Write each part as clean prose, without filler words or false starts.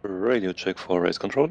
Radio check for race control.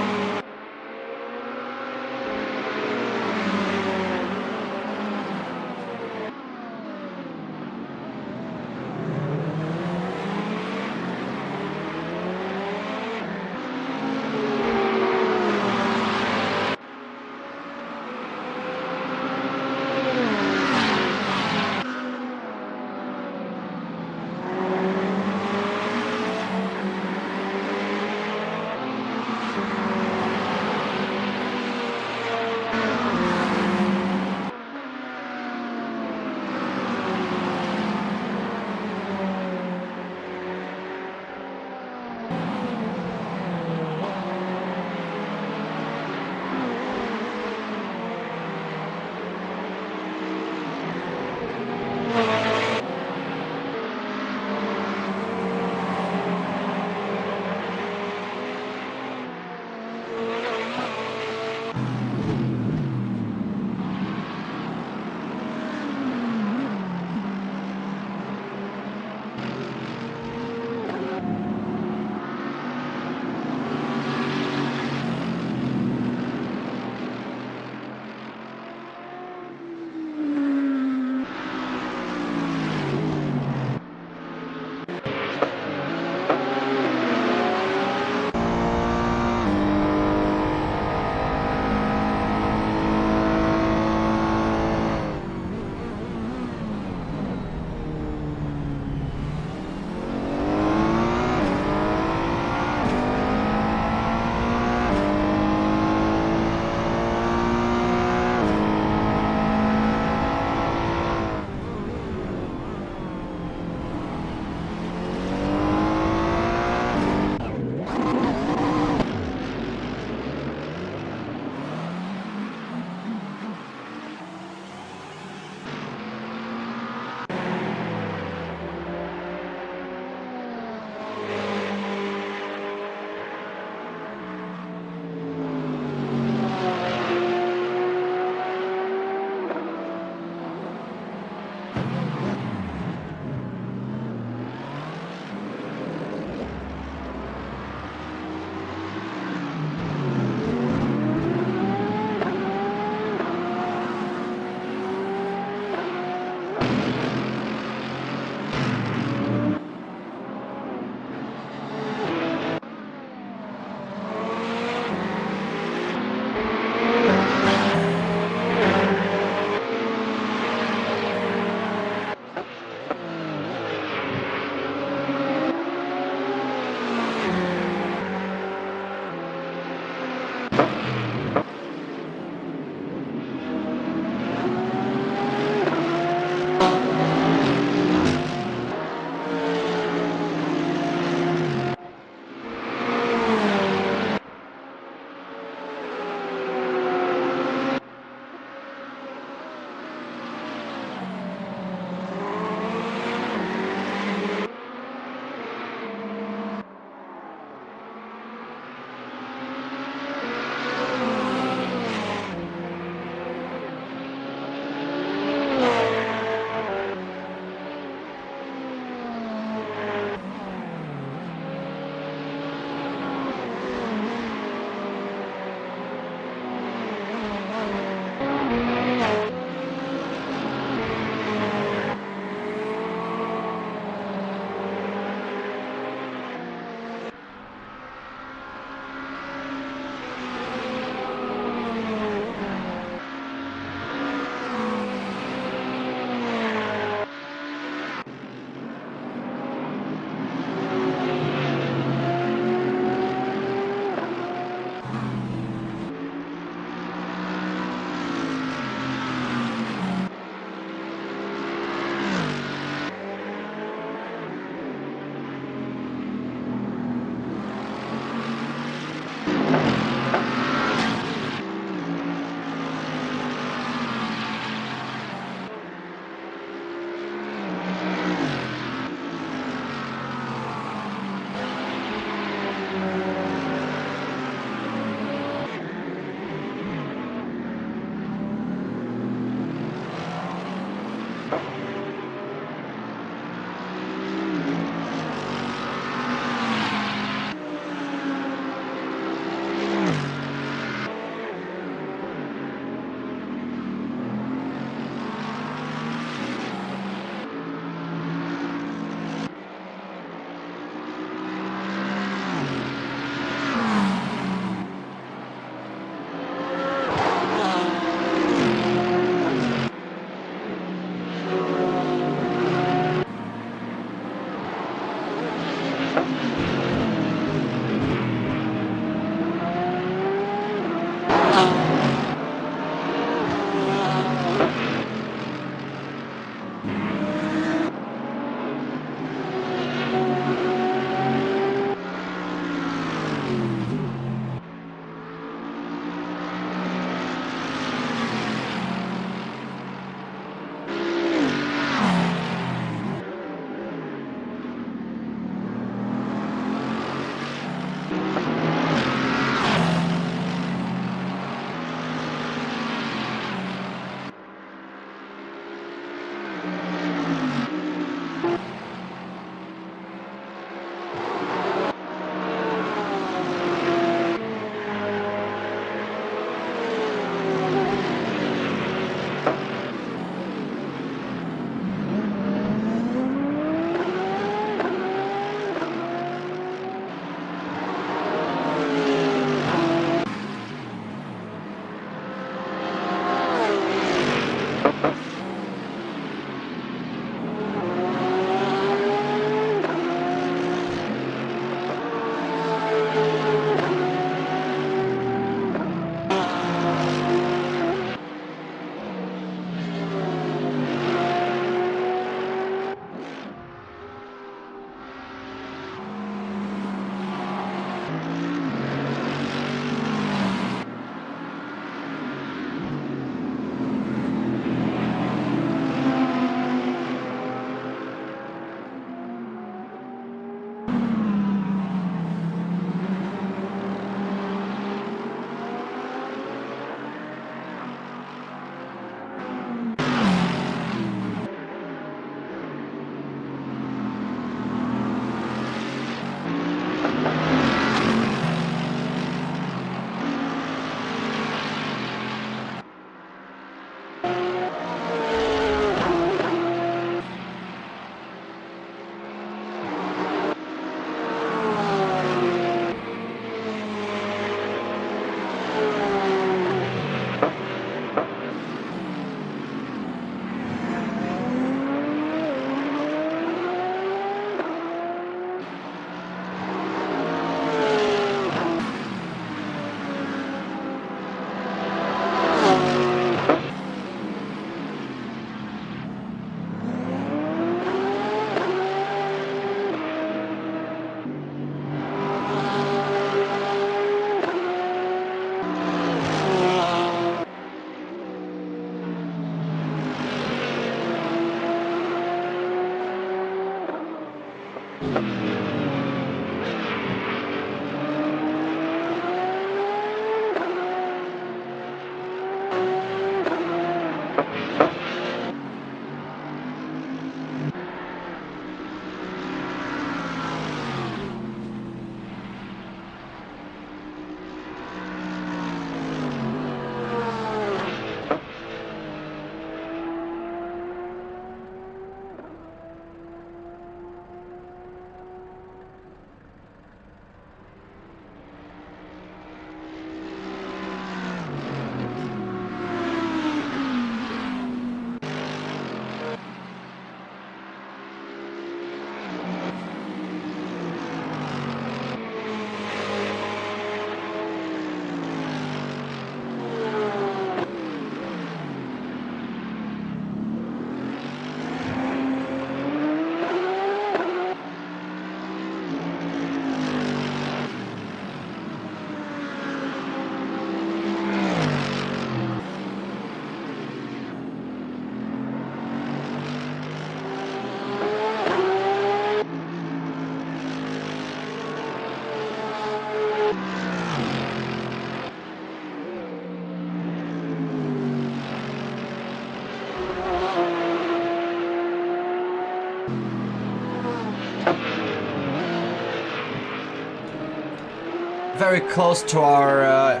Very close to our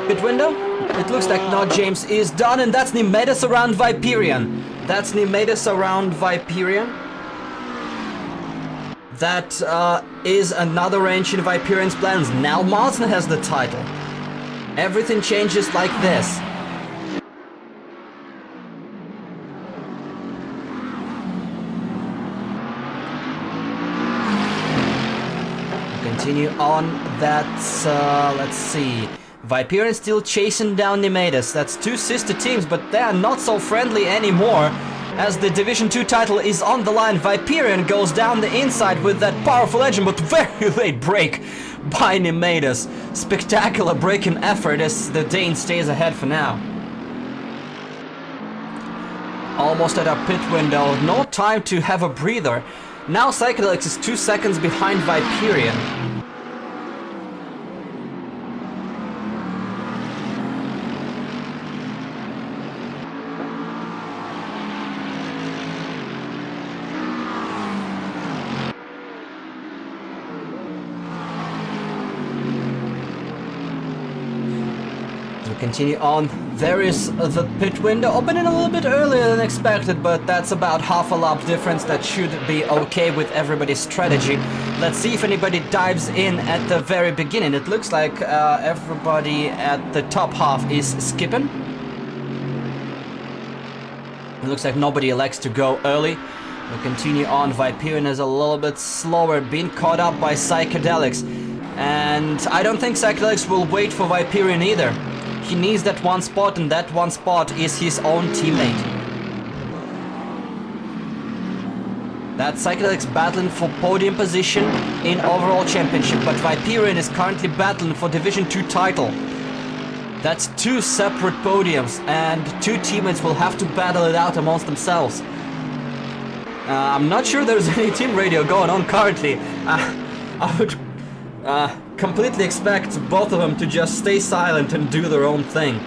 pit window. It looks like now James is done, and that's Nimedes around Viperian. That's Nimedes around Viperian. That is another range in Viperian's plans. Now Martin has the title. Everything changes like this. Continue on. That's, let's see. Viperian still chasing down Nimedes. That's two sister teams, but they are not so friendly anymore. As the Division 2 title is on the line, Viperian goes down the inside with that powerful engine, but very late break by Nimedes. Spectacular braking effort as the Dane stays ahead for now. Almost at our pit window, no time to have a breather. Now Psychedelics is 2 seconds behind Viperian. Continue on. There is the pit window opening a little bit earlier than expected, but that's about half a lap difference. That should be okay with everybody's strategy. Let's see if anybody dives in at the very beginning. It looks like everybody at the top half is skipping. It looks like nobody elects to go early. We'll continue on. Viperian is a little bit slower, being caught up by Psychedelics. And I don't think Psychedelics will wait for Viperian either. He needs that one spot, and that one spot is his own teammate. That Psychedelics battling for podium position in overall championship, but Viperian is currently battling for Division 2 title. That's two separate podiums, and two teammates will have to battle it out amongst themselves. I'm not sure there's any team radio going on currently. I would completely expect both of them to just stay silent and do their own thing.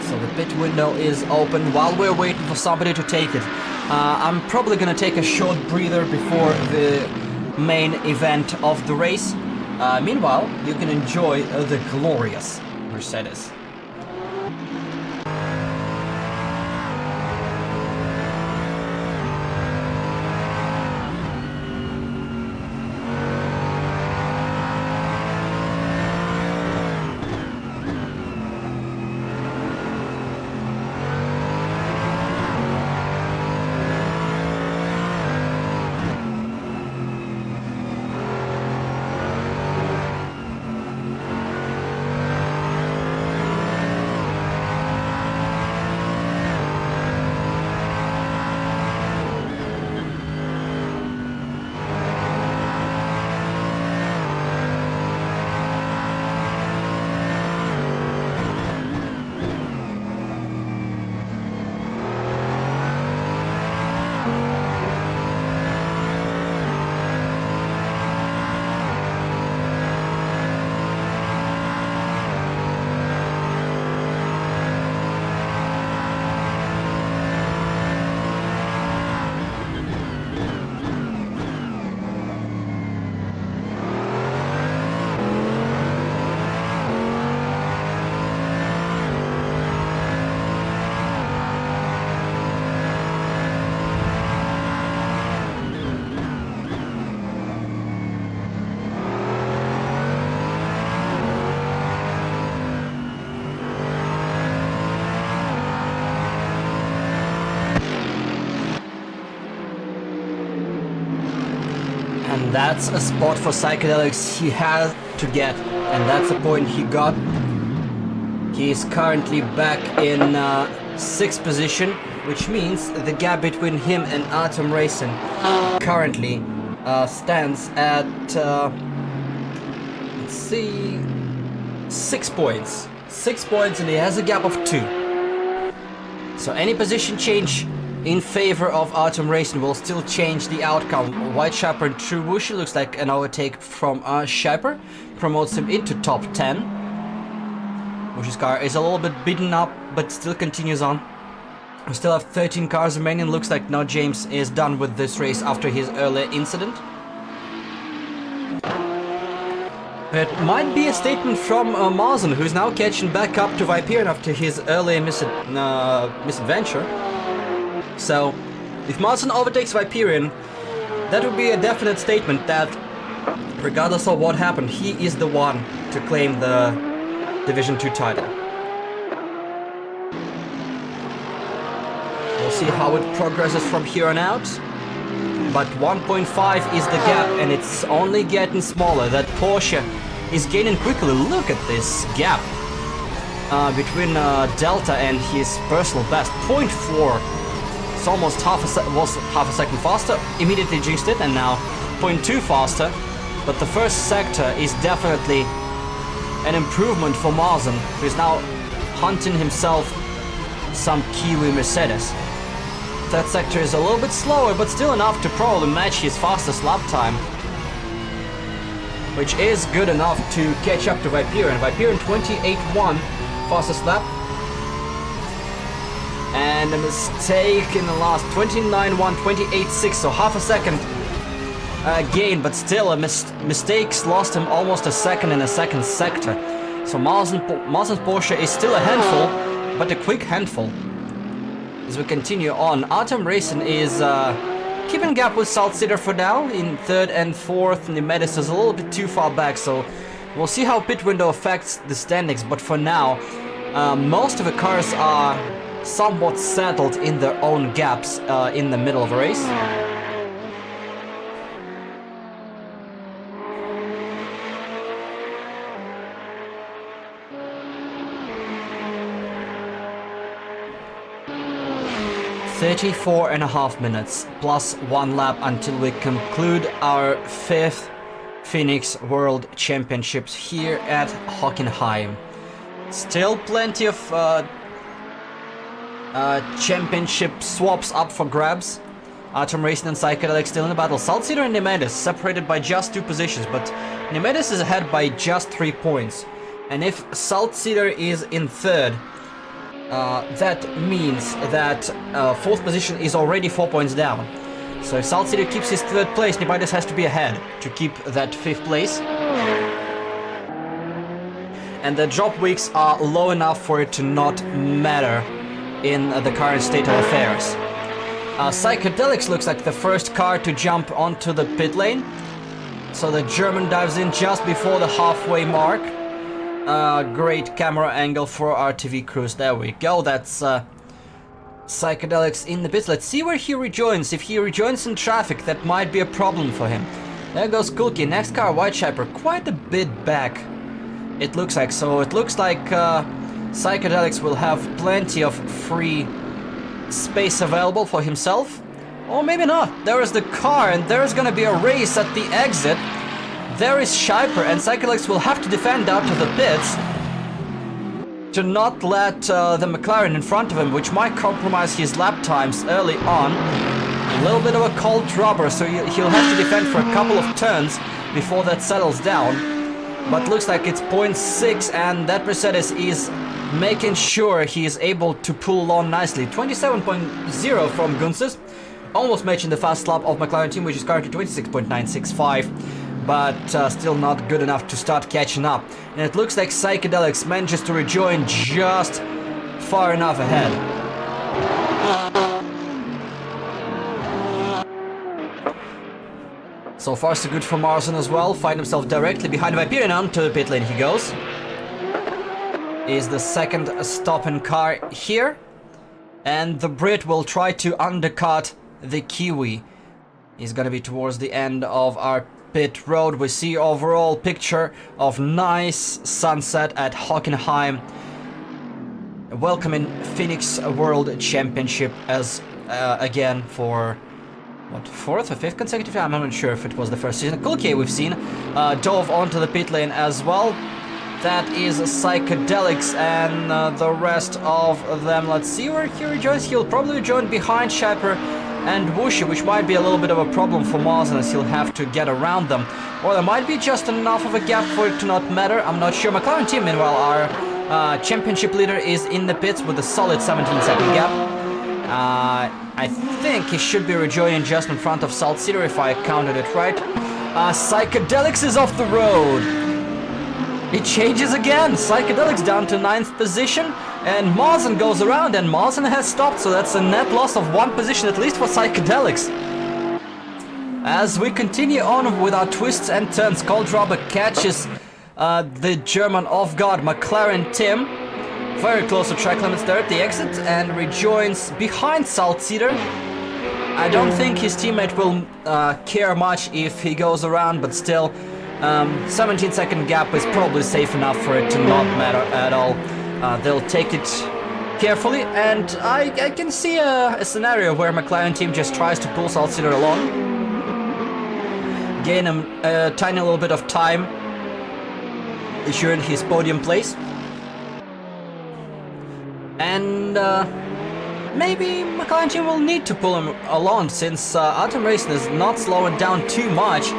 So the pit window is open while we're waiting for somebody to take it. I'm probably gonna take a short breather before the main event of the race. Meanwhile, you can enjoy the glorious Mercedes. And that's a spot for Psychedelics he has to get. And that's the point he got. He is currently back in 6th position, which means the gap between him and Hockenheimring currently stands at, let's see, 6 points. 6 points, and he has a gap of 2. So any position change in favor of Hockenheimring will still change the outcome. White Shaper and True Wushi looks like an overtake from Shaper, promotes him into top 10. Wushi's car is a little bit beaten up, but still continues on. We still have 13 cars remaining. Looks like now James is done with this race after his earlier incident. It might be a statement from Marzen, who's now catching back up to Viperian after his earlier misadventure. So, if Marzen overtakes Viperian, that would be a definite statement that, regardless of what happened, he is the one to claim the Division 2 title. We'll see how it progresses from here on out. But 1.5 is the gap, and it's only getting smaller. That Porsche is gaining quickly. Look at this gap between Delta and his personal best. 0.4. It's almost half a second faster. Immediately jinxed it, and now 0.2 faster. But the first sector is definitely an improvement for Marzen, who is now hunting himself some Kiwi Mercedes. That sector is a little bit slower, but still enough to probably match his fastest lap time, which is good enough to catch up to Viperian. Viperian 28.1 fastest lap, and a mistake in the last 29.1, 28.6, so half a second gain, but still a mistakes lost him almost a second in a second sector. So Marzen's Porsche is still a handful, but a quick handful. As we continue on, Hockenheimring is keeping gap with Salt Cedar for now in 3rd and 4th. Nemedis is a little bit too far back, so we'll see how pit window affects the standings. But for now, most of the cars are somewhat settled in their own gaps in the middle of a race. "34.5 minutes plus 1 lap until we conclude our 5th Phoenix World Championships here at Hockenheim. Still plenty of championship swaps up for grabs. Hockenheimring and Psychedelics still in the battle. Salt Cedar and Nemedis separated by just 2 positions, but Nemedis is ahead by just 3 points. And if Salt Cedar is in 3rd, that means that 4th position is already 4 points down. So if Salt Cedar keeps his 3rd place, Nemedis has to be ahead to keep that 5th place. And the drop weeks are low enough for it to not matter in the current state of affairs. Psychedelics looks like the first car to jump onto the pit lane. So the German dives in just before the halfway mark. Great camera angle for our TV crews. There we go. That's Psychedelics in the pits. Let's see where he rejoins. If he rejoins in traffic, that might be a problem for him. There goes Kulki. Next car, White Shaper, quite a bit back, it looks like. So it looks like Psychedelics will have plenty of free space available for himself. Or maybe not. There is the car, and there's gonna be a race at the exit. There is Shaper, and Psychedelics will have to defend out to the pits to not let the McLaren in front of him, which might compromise his lap times early on. A little bit of a cold rubber, so he'll have to defend for a couple of turns before that settles down. But looks like it's 0.6, and that Mercedes is making sure he is able to pull on nicely. 27.0 from Gunses, almost matching the fast lap of McLaren team, which is currently 26.965. But still not good enough to start catching up. And it looks like Psychedelics manages to rejoin just far enough ahead. So far so good for Marzen as well. Find himself directly behind Viperian. Onto the pit lane he goes. Is the second stopping car here. And the Brit will try to undercut the Kiwi. is gonna be towards the end of our pit road. We see overall picture of nice sunset at Hockenheim, welcoming Phoenix World Championship as again for what, 4th or 5th consecutive? I'm not sure if it was the first season. Kulke we've seen dove onto the pit lane as well. That is Psychedelics, and the rest of them, let's see where he rejoins. He'll probably join behind Shaper and Wushi, which might be a little bit of a problem for Mars, as he'll have to get around them. Or there might be just enough of a gap for it to not matter. I'm not sure. McLaren team, meanwhile, our championship leader is in the pits with a solid 17-second gap. I think he should be rejoining just in front of Salt Cedar, if I counted it right. Psychedelics is off the road. It changes again. Psychedelics down to 9th position, and Marzen goes around, and Marzen has stopped, so that's a net loss of 1 position at least for Psychedelics. As we continue on with our twists and turns, Cold Rubber catches the German off guard, McLaren Tim, very close to track limits there at the exit, and rejoins behind Salt Cedar. I don't think his teammate will care much if he goes around, but still, 17-second gap is probably safe enough for it to not matter at all. They'll take it carefully, and I can see a scenario where McLaren team just tries to pull Salt Cedar along, gain him a tiny little bit of time, ensuring his podium place. And maybe McLaren team will need to pull him along, since Atom Racing is not slowing down too much.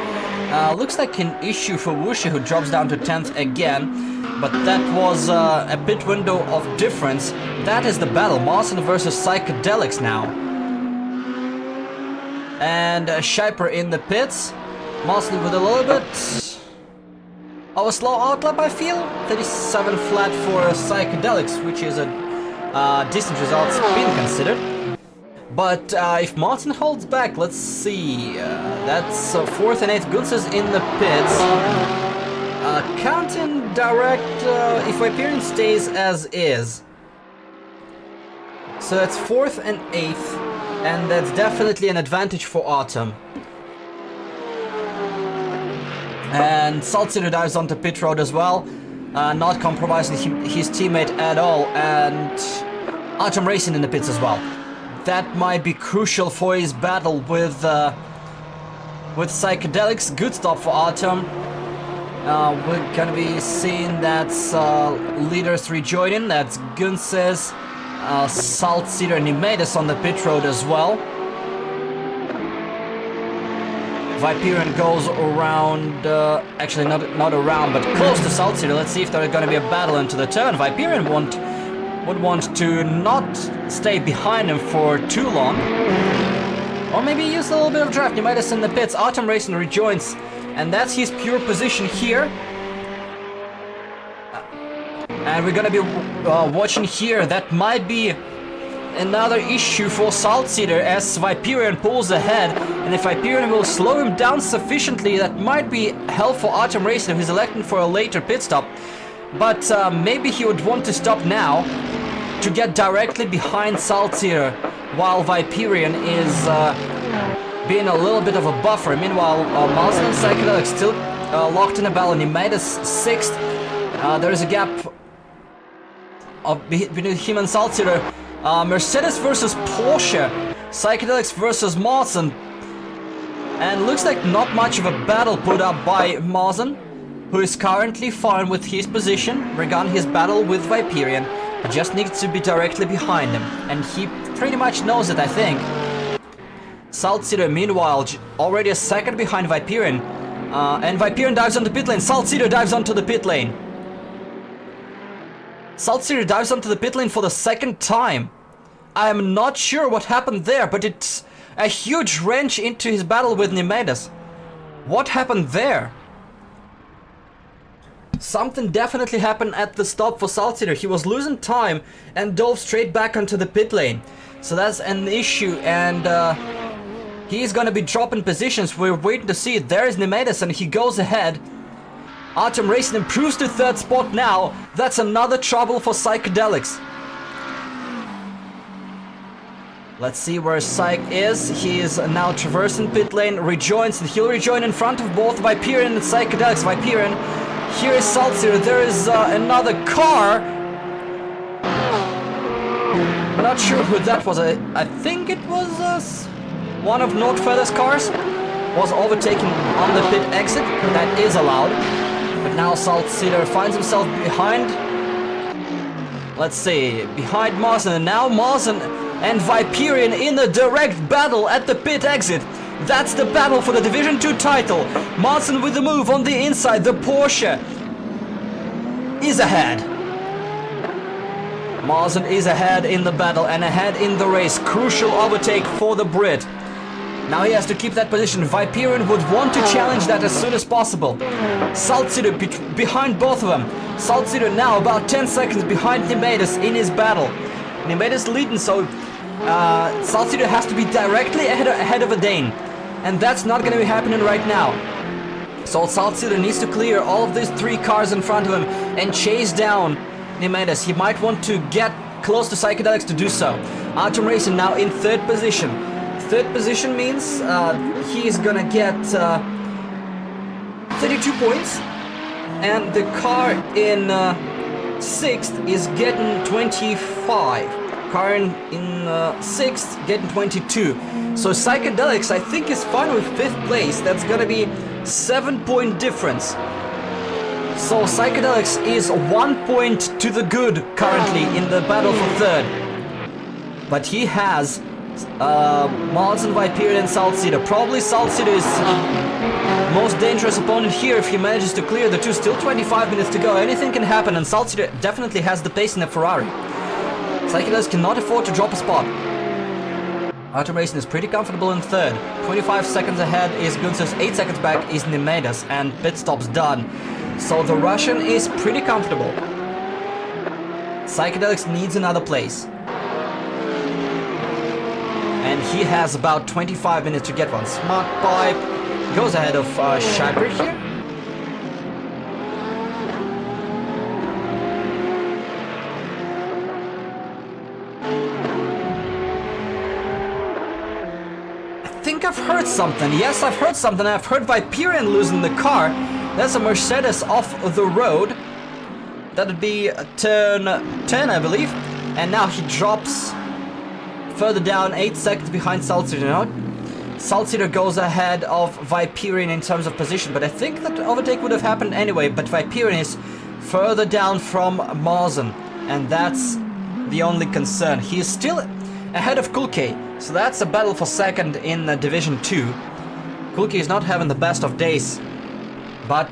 Looks like an issue for Wushi, who drops down to 10th again, but that was a pit window of difference. That is the battle, Marzen versus Psychedelics now. And Shaper in the pits, Marzen with a little bit of a slow outlap, I feel. 37 flat for Psychedelics, which is a decent result being considered. But if Martin holds back, let's see. That's 4th and 8th. Guns is in the pits. Counting direct if Hyperion stays as is. So that's 4th and 8th, and that's definitely an advantage for Autumn. And Salt Cedar dives onto pit road as well, not compromising his teammate at all, and Autumn Racing in the pits as well. That might be crucial for his battle with Psychedelics. Good stop for Autumn. We're gonna be seeing that's leaders rejoining. That's Gunses, Salt Cedar, and Nimedes on the pit road as well. Viperian goes around, actually not around, but close to Salt Cedar. Let's see if there's gonna be a battle into the turn. Viperian would want to not stay behind him for too long, or maybe use a little bit of draft. Nimedes in the pits. Autumn Racing rejoins, and that's his pure position here. And we're gonna be watching here. That might be another issue for Salt Cedar, as Viperian pulls ahead, and if Viperian will slow him down sufficiently, that might be helpful for Autumn Racing, who's electing for a later pit stop. But maybe he would want to stop now to get directly behind Salt Cedar, while Viperian is being a little bit of a buffer. Meanwhile, Marzen and Psychedelics still locked in a battle. Nimedes 6th. There is a gap between him and Salt Cedar. Mercedes versus Porsche. Psychedelics versus Marzen. And looks like not much of a battle put up by Marzen, who is currently fine with his position regarding his battle with Viperian. He just needs to be directly behind him, and he pretty much knows it, I think. Salt Cedar, meanwhile, already a second behind Viperian, and Viperian dives on the pit lane. Salt Cedar dives onto the pit lane. Salt Cedar dives onto the pit lane for the 2nd time. I am not sure what happened there, but it's a huge wrench into his battle with Nimedes. What happened there? Something definitely happened at the stop for Salt Cedar. He was losing time and dove straight back onto the pit lane. So that's an issue, and he's gonna be dropping positions. We're waiting to see it. There is Nimedes, and he goes ahead. Autumn Racing improves to 3rd spot now. That's another trouble for Psychedelics. Let's see where Syke is. He is now traversing pit lane, rejoins, and he'll rejoin in front of both Viperian and Psychedelics. Viperian, here is Saltzir. There is another car. Not sure who that was. I think it was one of Nordfelder's cars. Was overtaken on the pit exit. That is allowed. But now Saltzir finds himself behind. Let's see, behind Marzen, and now Marzen and Viperian in a direct battle at the pit exit. That's the battle for the Division 2 title. Marzen with the move on the inside. The Porsche is ahead. Marzen is ahead in the battle and ahead in the race. Crucial overtake for the Brit. Now he has to keep that position. Viperian would want to challenge that as soon as possible. Saltzir behind both of them. Saltzir now about 10 seconds behind Nimedes in his battle. Nimedes leading, so Saltzir has to be directly ahead of a Dane. And that's not going to be happening right now. So Saltzir needs to clear all of these 3 cars in front of him and chase down Nimedes. He might want to get close to Psychedelics to do so. Atom Racing now in 3rd position. 3rd position means he is gonna get 32 points, and the car in 6th is getting 25. Car in 6th getting 22. So Psychedelics, I think, is fine with 5th place. That's gonna be 7-point difference. So Psychedelics is 1 point to the good currently in the battle for 3rd. But he has Marzen, Viperian and Saltzir. Probably Saltzir is most dangerous opponent here if he manages to clear the 2. Still 25 minutes to go. Anything can happen, and Saltzir definitely has the pace in a Ferrari. Psychedelics cannot afford to drop a spot. Atom Racing is pretty comfortable in 3rd. 25 seconds ahead is Gunther's, 8 seconds back is Nimedes, and pit stop's done. So the Russian is pretty comfortable. Psychedelics needs another place. And he has about 25 minutes to get one. Smart Pipe goes ahead of Scheiber here. I think I've heard something. Yes, I've heard something. I've heard Viperian losing the car. There's a Mercedes off the road. That would be turn 10, I believe. And now he drops further down, 8 seconds behind Saltzir now. Saltzir goes ahead of Viperian in terms of position, but I think that overtake would have happened anyway. But Viperian is further down from Marzen, and that's the only concern. He is still ahead of Kulke, so that's a battle for 2nd in Division 2. Kulke is not having the best of days, but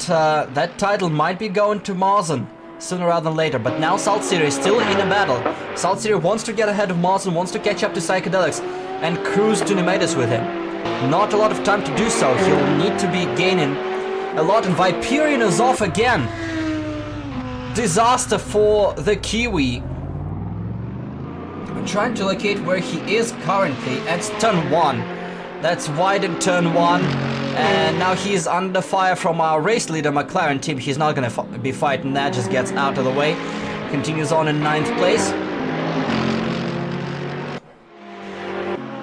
that title might be going to Marzen sooner rather than later. But now Saltzir is still in a battle. Saltzir wants to get ahead of Marzen, wants to catch up to Psychedelics and cruise to Nimedes with him. Not a lot of time to do so. He'll need to be gaining a lot, and Viperian is off again. Disaster for the Kiwi. I'm trying to locate where he is currently. It's turn 1. That's wide in turn 1. And now he's under fire from our race leader McLaren team. He's not going to be fighting that, just gets out of the way. Continues on in 9th place.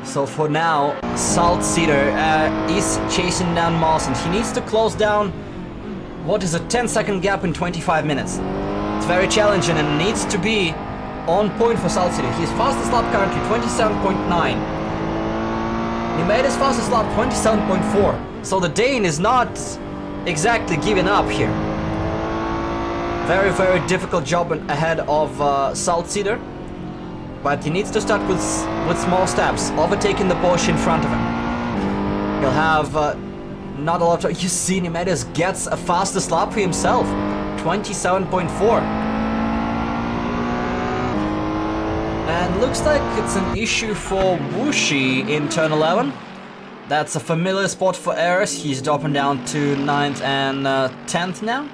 So for now, Saltzir is chasing down Marzen. He needs to close down what is a 10-second gap in 25 minutes. It's very challenging and needs to be on point for Saltzir. His fastest lap currently 27.9. He made his fastest lap 27.4. So the Dane is not exactly giving up here. Very, very difficult job ahead of Saltzir. But he needs to start with small steps, overtaking the Porsche in front of him. He'll have not a lot of... You see, Nimedes gets a fastest lap for himself. 27.4. And looks like it's an issue for Wuxi in turn 11. That's a familiar spot for errors. He's dropping down to 9th and 10th now.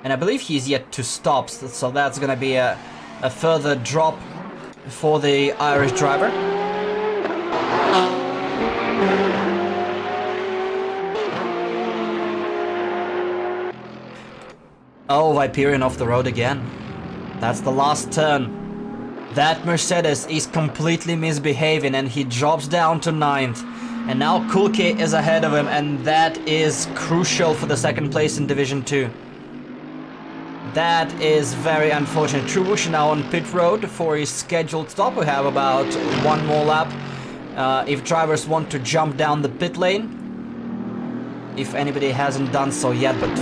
And I believe he's yet to stop, so that's gonna be a further drop for the Irish driver. Oh, Viperian off the road again. That's the last turn. That Mercedes is completely misbehaving and he drops down to 9th. And now Kulke is ahead of him, and that is crucial for the second place in Division 2. That is very unfortunate. Trubush now on pit road for his scheduled stop. We have about one more lap. If drivers want to jump down the pit lane. If anybody hasn't done so yet, but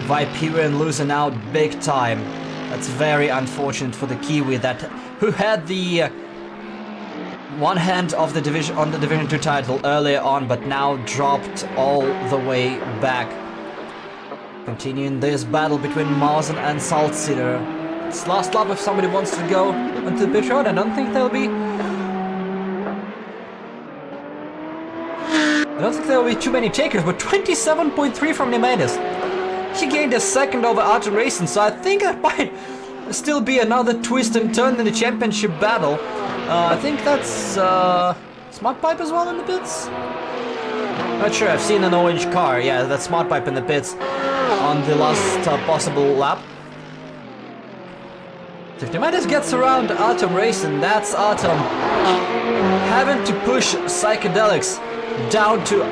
Viperian losing out big time. That's very unfortunate for the Kiwi who had the one hand of the division on the Division 2 title earlier on, but now dropped all the way back. Continuing this battle between Marzen and Salzgitter. It's last lap if somebody wants to go onto the pit road. I don't think there'll be too many takers, but 27.3 from Nemedes. He gained a second over Artem Racing, so I think that might still be another twist and turn in the championship battle. I think that's Smart Pipe as well in the pits? Not sure, I've seen an orange car. Yeah, that's Smart Pipe in the pits on the last possible lap. So if Nemedes gets around Artem Racing, that's Artem having to push Psychedelics down to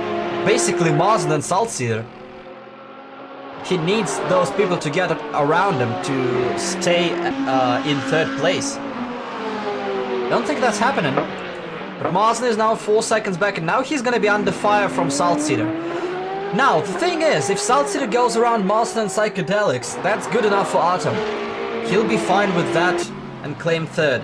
basically Marzen and Salzgitter. He needs those people to get around him to stay in 3rd place. I don't think that's happening. But Marzen is now 4 seconds back, and now he's gonna be under fire from Salzgitter. Now, the thing is, if Salzgitter goes around Marzen and Psychedelics, that's good enough for Artem. He'll be fine with that and claim 3rd.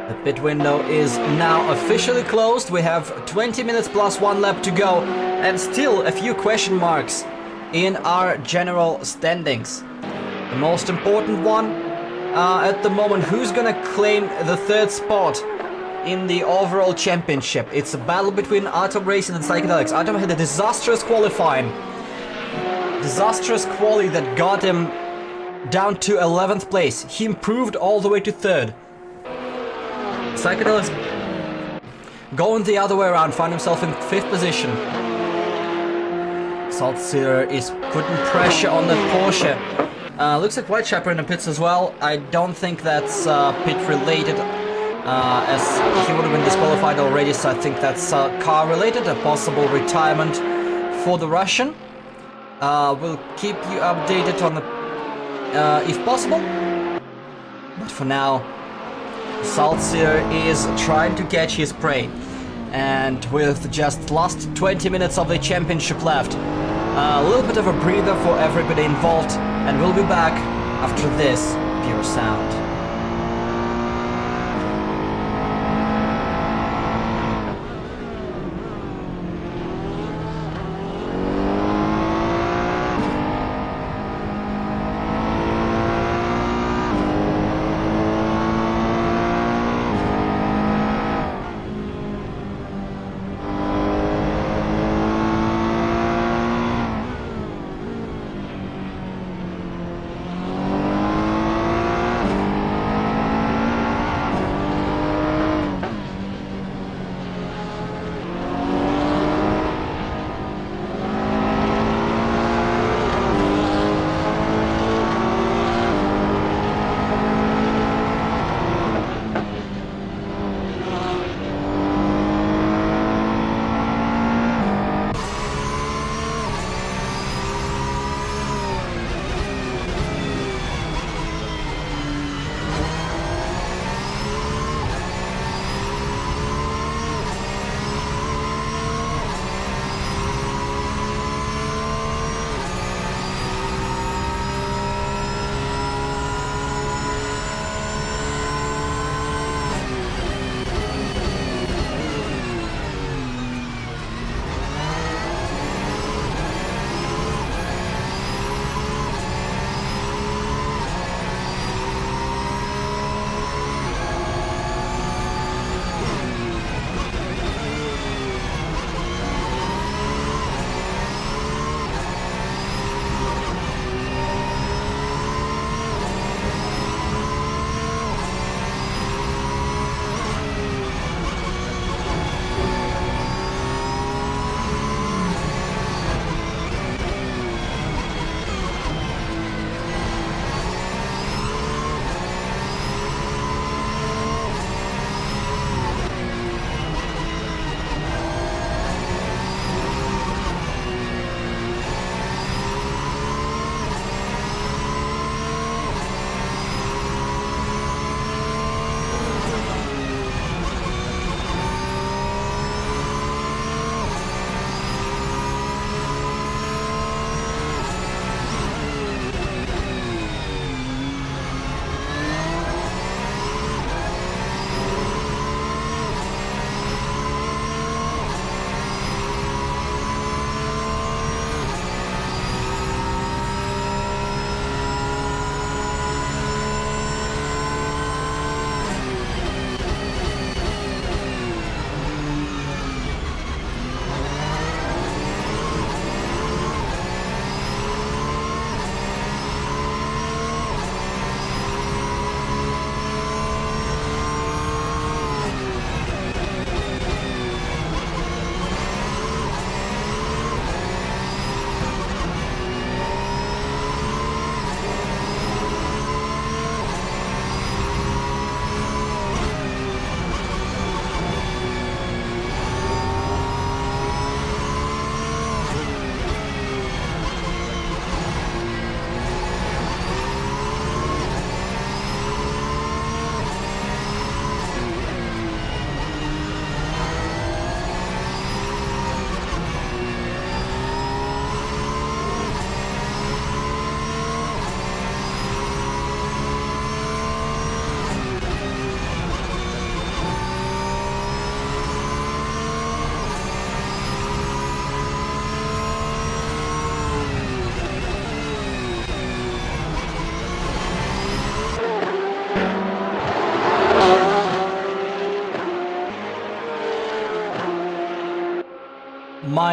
The pit window is now officially closed. We have 20 minutes plus 1 lap to go, and still a few question marks in our general standings. The most important one at the moment, who's gonna claim the 3rd spot in the overall championship? It's a battle between Artem Racing and Psychedelics. Artem had a disastrous qualifying. Disastrous quali that got him down to 11th place. He improved all the way to 3rd. Psychedelics going the other way around, found himself in 5th position. Salzgitter is putting pressure on the Porsche. Looks like Whitechapel in the pits as well. I don't think that's pit related, as he would have been disqualified already, so I think that's car related, a possible retirement for the Russian. We'll keep you updated on the if possible. But for now, Salzgitter is trying to catch his prey, and with just last 20 minutes of the championship left, a little bit of a breather for everybody involved, and we'll be back after this pure sound.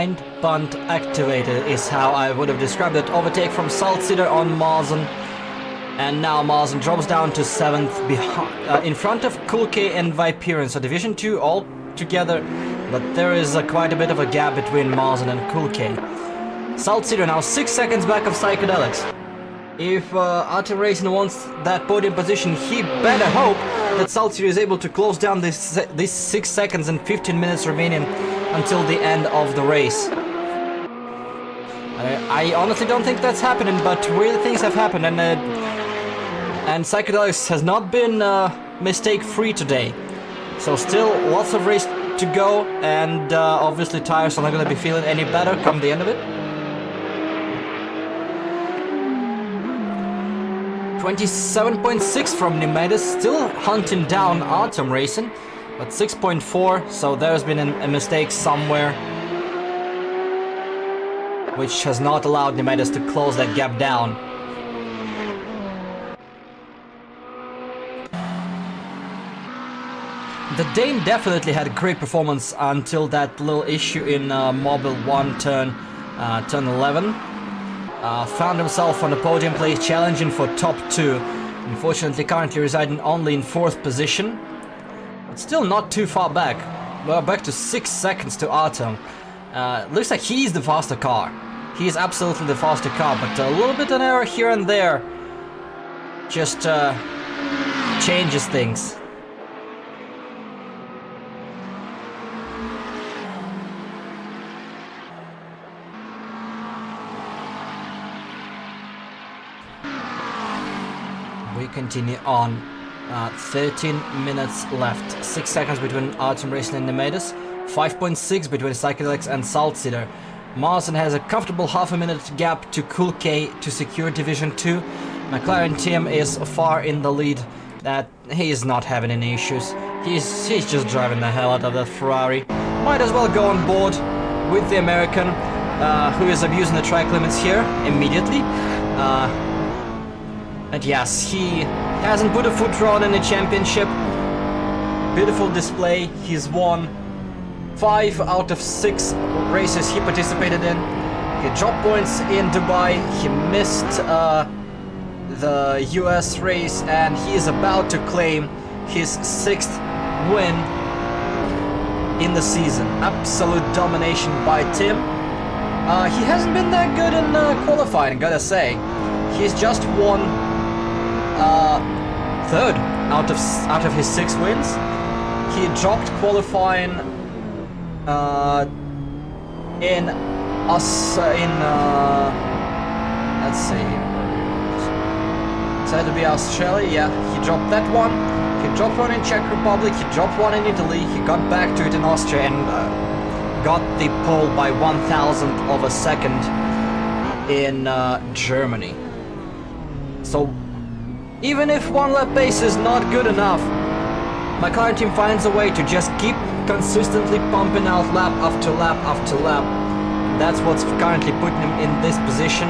behind bunt activated is how I would have described it. Overtake from Saltzeder on Marzen. And now Marzen drops down to 7th in front of Kulke and Viperian. So Division 2 all together, but there is quite a bit of a gap between Marzen and Kulke. Saltzeder now 6 seconds back of Psychedelics. If Atom Racing wants that podium position, he better hope that Saltzeder is able to close down this 6 seconds and 15 minutes remaining until the end of the race. I honestly don't think that's happening, but weird things have happened, and Psychedelics has not been mistake-free today. So still lots of race to go, and obviously tires are not going to be feeling any better come the end of it. 27.6 from Nimedes, still hunting down Atom Racing, but 6.4, so there's been a mistake somewhere, which has not allowed Nimedes to close that gap down. The Dane definitely had a great performance until that little issue in Mobile 1 turn 11. Found himself on the podium place challenging for top 2. Unfortunately currently residing only in 4th position. But still not too far back. We're back to 6 seconds to Atom. Looks like he's the faster car. He is absolutely the faster car, but a little bit an error here and there just changes things. We continue on. 13 minutes left. 6 seconds between Atom Racing and Nimedes. 5.6 between Psychedelics and Saltzeder. Marzen has a comfortable half a minute gap to Kulke to secure Division 2. McLaren team is far in the lead. That he is not having any issues. He's just driving the hell out of that Ferrari. Might as well go on board with the American, who is abusing the track limits here immediately. And yes, he hasn't put a foot wrong in the championship. Beautiful display. He's won 5 out of 6 races he participated in. He dropped points in Dubai. He missed the US race, and he is about to claim his 6th win in the season. Absolute domination by Tim. He hasn't been that good in qualifying, gotta say. He's just won 3rd out of his 6 wins. He dropped qualifying let's see, it had to be Australia. Yeah, he dropped that one. He dropped one in Czech Republic. He dropped one in Italy. He got back to it in Austria and got the pole by 1,000th of a second in Germany. So even if one lap pace is not good enough, McLaren team finds a way to just keep consistently pumping out lap after lap after lap. That's what's currently putting him in this position.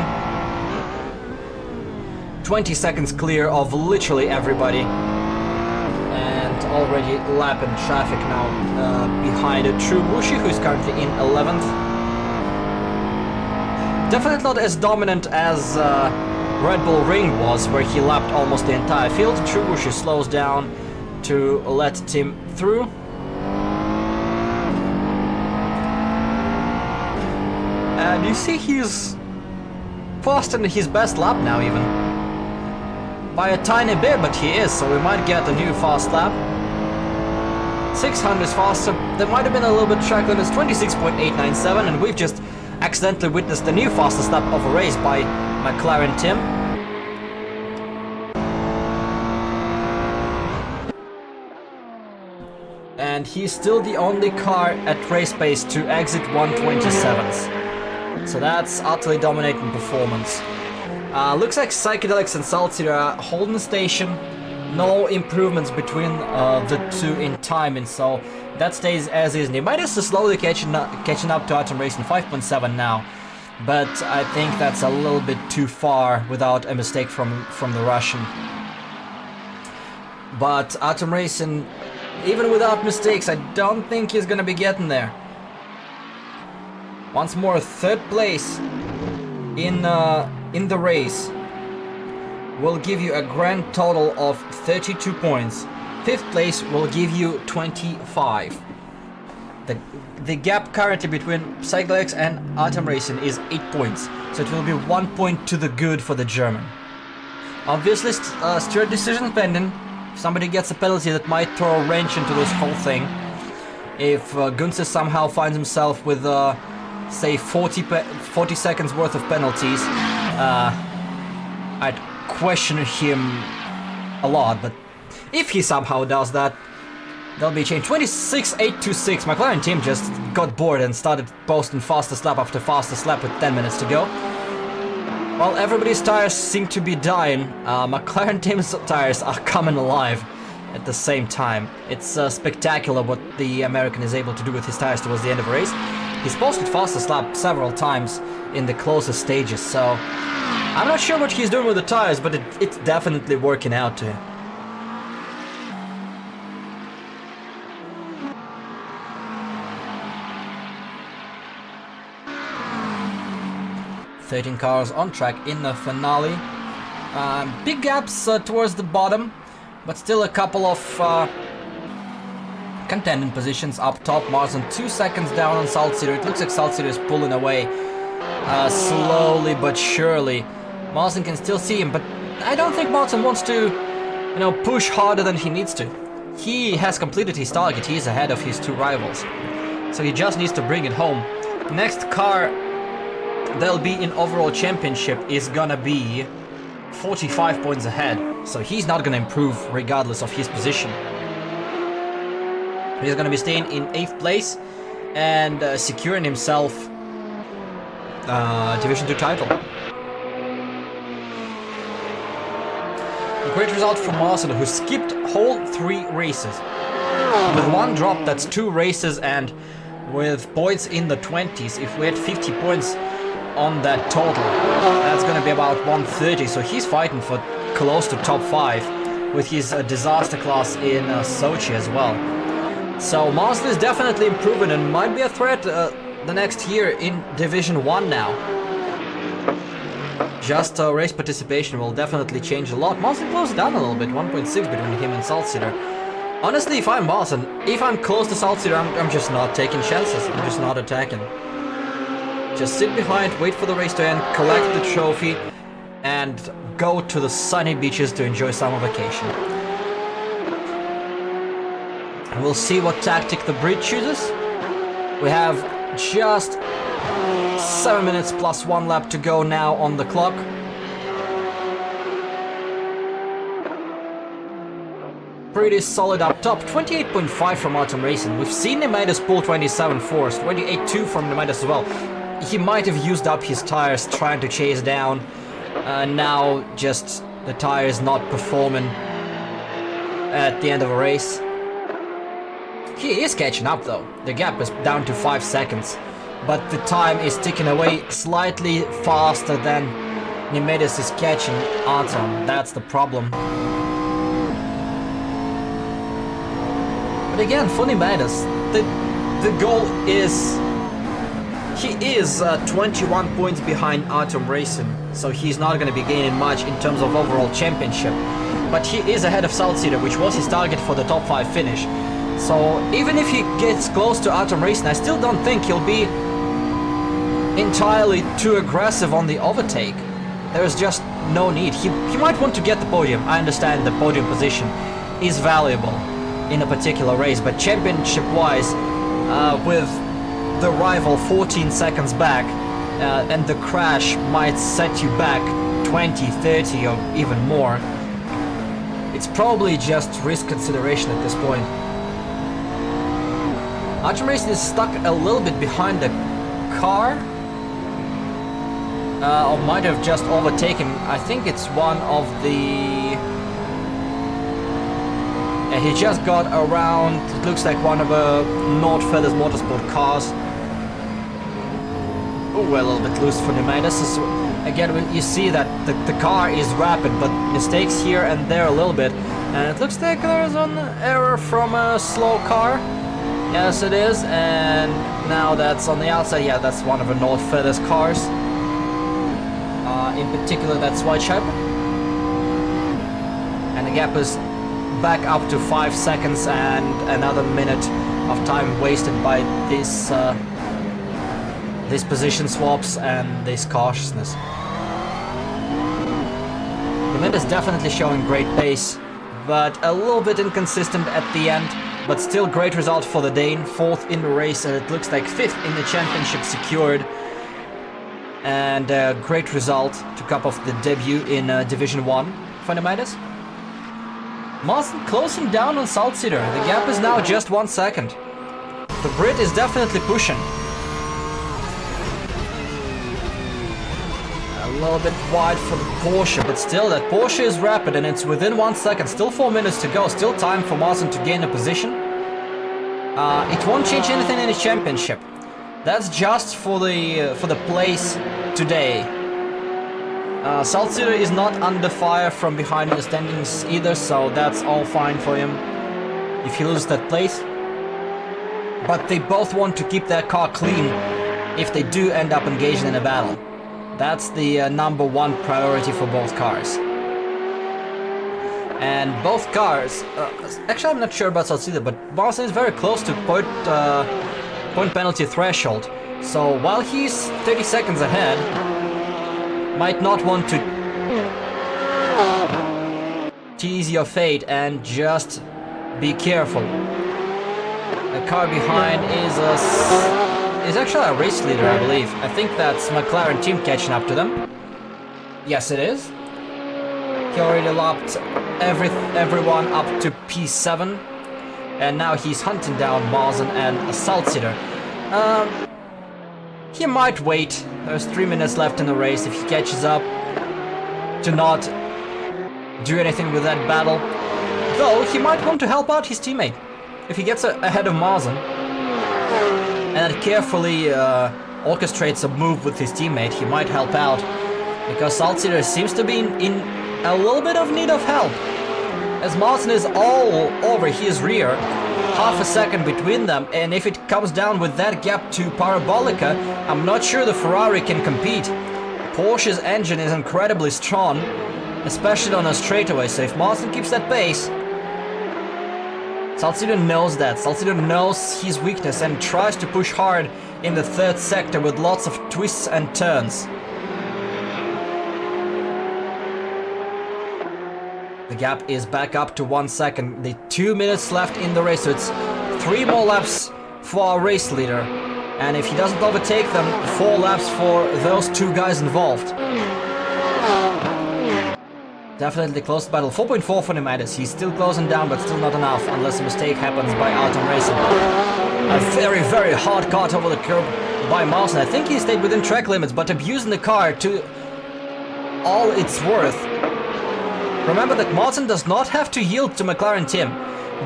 20 seconds clear of literally everybody. And already lapping traffic now behind a True Wushi, who's currently in 11th. Definitely not as dominant as Red Bull Ring was, where he lapped almost the entire field. True Wushi slows down to let Tim through. And you see he's faster than his best lap now even. By a tiny bit, but he is, so we might get a new fast lap. 600 faster. There might have been a little bit track limits, 26.897, and we've just accidentally witnessed the new fastest lap of a race by McLaren Tim. And he's still the only car at race pace to exit 127s. So that's utterly dominating performance. Looks like Psychedelics and Saltzeder are holding the station. No improvements between the two in timing, so that stays as is. Nimedes is slowly catching up to Atom Racing, 5.7 now. But I think that's a little bit too far without a mistake from the Russian. But Atom Racing, even without mistakes, I don't think he's gonna be getting there. Once more, third place in the race will give you a grand total of 32 points. Fifth place will give you 25. The gap currently between Cyclex and Atom Racing is 8 points, so it will be 1 point to the good for the German. Obviously, steering decision pending. If somebody gets a penalty, that might throw a wrench into this whole thing. If Gunther somehow finds himself with, say, 40 seconds worth of penalties, I'd question him a lot, but if he somehow does that, there'll be a change. 26.826. McLaren team just got bored and started posting fastest lap after fastest lap with 10 minutes to go. While everybody's tires seem to be dying, McLaren team's tires are coming alive at the same time. It's spectacular what the American is able to do with his tires towards the end of the race. He's posted fastest lap several times in the closest stages, so I'm not sure what he's doing with the tires, but it's definitely working out to him. 13 cars on track in the finale. Big gaps towards the bottom, but still a couple of contending positions up top. Marsden 2 seconds down on Salzgitter. It looks like Salzgitter is pulling away slowly but surely. Marsden can still see him, but I don't think Marsden wants to, push harder than he needs to. He has completed his target. He is ahead of his two rivals, so he just needs to bring it home. Next car they'll be in overall championship is gonna be 45 points ahead, so he's not gonna improve regardless of his position. He's gonna be staying in 8th place and securing himself Division 2 title. A great result from Marsden, who skipped whole 3 races. With one drop, that's 2 races, and with points in the 20s, if we had 50 points on that total, that's gonna be about 130, so he's fighting for close to top 5 with his disaster class in Sochi as well. So Marsden is definitely improving and might be a threat the next year in Division 1 now. Just race participation will definitely change a lot. Marsden closed down a little bit, 1.6 between him and Salzgitter. Honestly, if I'm Marsden, if I'm close to Salzgitter, I'm just not taking chances, I'm just not attacking. Just sit behind, wait for the race to end, collect the trophy, and go to the sunny beaches to enjoy summer vacation. And we'll see what tactic the Brit chooses. We have just 7 minutes plus 1 lap to go now on the clock. Pretty solid up top, 28.5 from Atom Racing. We've seen Nemedis pull 27 force, 28.2 from Nemedis as well. He might have used up his tires trying to chase down. Now just the tires not performing at the end of a race. He is catching up though. The gap is down to 5 seconds. But the time is ticking away slightly faster than Nemedis is catching Atom. That's the problem. But again, for Nemedis, the goal is... He is 21 points behind Atom Racing, so he's not going to be gaining much in terms of overall championship. But he is ahead of Salzgitter, which was his target for the top 5 finish. So even if he gets close to Atom Racing, I still don't think he'll be entirely too aggressive on the overtake. There's just no need. He might want to get the podium. I understand the podium position is valuable in a particular race, but championship-wise, with the rival 14 seconds back, and the crash might set you back 20, 30 or even more. It's probably just risk consideration at this point. Atom Racing is stuck a little bit behind the car, or might have just overtaken. I think it's one of the... he just got around, it looks like one of Nord Feathers Motorsport cars. Oh, a little bit loose for Nemedis. Again, you see that the car is rapid, but mistakes here and there a little bit. And it looks like there's an error from a slow car. Yes, it is. And now that's on the outside. Yeah, that's one of the North Feathers cars. In particular, that's White Shepherd. And the gap is back up to 5 seconds and another minute of time wasted by this these position swaps and this cautiousness. The mid is definitely showing great pace, but a little bit inconsistent at the end, but still great result for the Dane, 4th in the race, and it looks like 5th in the championship secured. And a great result to cap off the debut in Division 1 for Nemidis. Martin closing down on Saltcedar. The gap is now just 1 second. The Brit is definitely pushing. A little bit wide for the Porsche, but still that Porsche is rapid and it's within 1 second. Still 4 minutes to go. Still time for Martin to gain a position. It won't change anything in the championship. That's just for the place today. Saltcedar is not under fire from behind in the standings either, so that's all fine for him if he loses that place. But they both want to keep their car clean if they do end up engaging in a battle. That's the number one priority for both cars. And both cars, actually I'm not sure about Saltcedar, but Martin is very close to point penalty threshold. So while he's 30 seconds ahead, might not want to tease your fate and just be careful. The car behind is actually a race leader, I believe. I think that's McLaren team catching up to them. Yes, it is. He already lapped everyone up to P7, and now he's hunting down Marzen and Saltcedar. He might wait. There's 3 minutes left in the race if he catches up to not do anything with that battle. Though he might want to help out his teammate. If he gets ahead of Marzen and carefully orchestrates a move with his teammate, he might help out. Because Saltcedar seems to be in a little bit of need of help. As Marzen is all over his rear, half a second between them, and if it comes down with that gap to Parabolica, I'm not sure the Ferrari can compete. Porsche's engine is incredibly strong, especially on a straightaway, so if Marzen keeps that pace, Saltcedar knows that. Saltcedar knows his weakness and tries to push hard in the third sector with lots of twists and turns. The gap is back up to 1 second. The 2 minutes left in the race, so it's 3 more laps for our race leader. And if he doesn't overtake them, 4 laps for those 2 guys involved. Definitely close battle. 4.4 for Nemidis. He's still closing down, but still not enough unless a mistake happens by Autumn Racing. A very, very hard cut over the curb by Marzen. I think he stayed within track limits, but abusing the car to all it's worth. Remember that Marzen does not have to yield to McLaren team.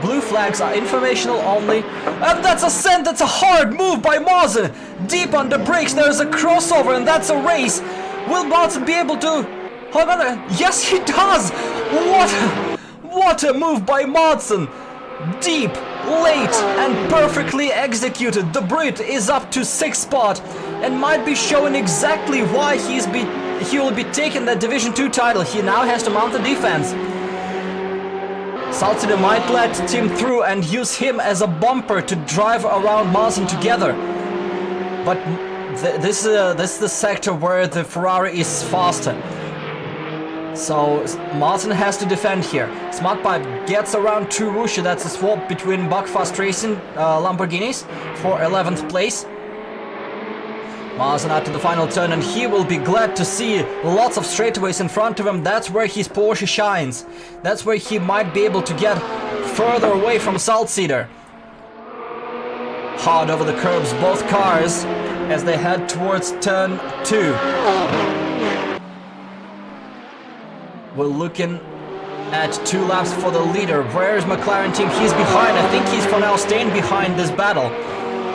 Blue flags are informational only. And that's a send, that's a hard move by Marzen. Deep on the brakes, there is a crossover and that's a race. Will Marzen be able to hold on? Yes, he does! What a move by Marzen. Deep, late and perfectly executed. The Brit is up to 6th spot and might be showing exactly why he will be taking that Division 2 title. He now has to mount the defense. Saltcedar might let Tim through and use him as a bumper to drive around Marzen together. But this is the sector where the Ferrari is faster. So Marzen has to defend here. Smart Pipe gets around to Russia. That's a swap between Buckfast Racing Lamborghinis for 11th place. Marzen out to the final turn, and he will be glad to see lots of straightaways in front of him. That's where his Porsche shines. That's where he might be able to get further away from Saltcedar. Hard over the curbs, both cars, as they head towards turn 2. We're looking at 2 laps for the leader. Where is McLaren team? He's behind. I think he's for now staying behind this battle.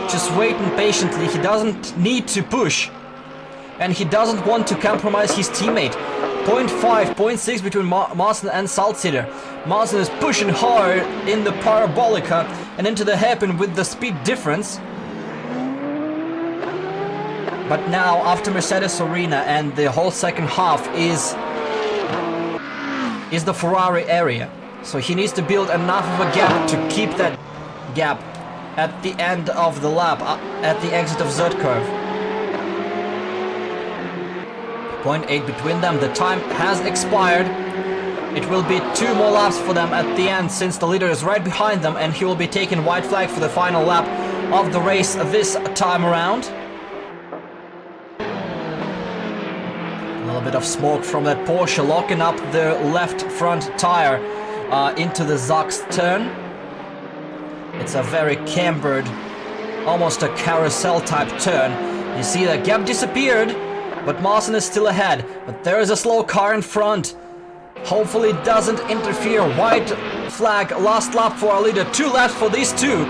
Just waiting patiently. He doesn't need to push. And he doesn't want to compromise his teammate. 0.5, 0.6 between Marzen and Saltcedar. Marzen is pushing hard in the Parabolica and into the hairpin with the speed difference. But now, after Mercedes Arena and the whole second half is the Ferrari area. So he needs to build enough of a gap to keep that gap at the end of the lap, at the exit of Z curve. 0.8 between them. The time has expired. It will be 2 more laps for them at the end, since the leader is right behind them, and he will be taking white flag for the final lap of the race this time around. A little bit of smoke from that Porsche locking up the left front tire into the Zach's turn. It's a very cambered, almost a carousel type turn. You see the gap disappeared, but Mawson is still ahead. But there is a slow car in front. Hopefully it doesn't interfere. White flag, last lap for our leader. 2 laps for these two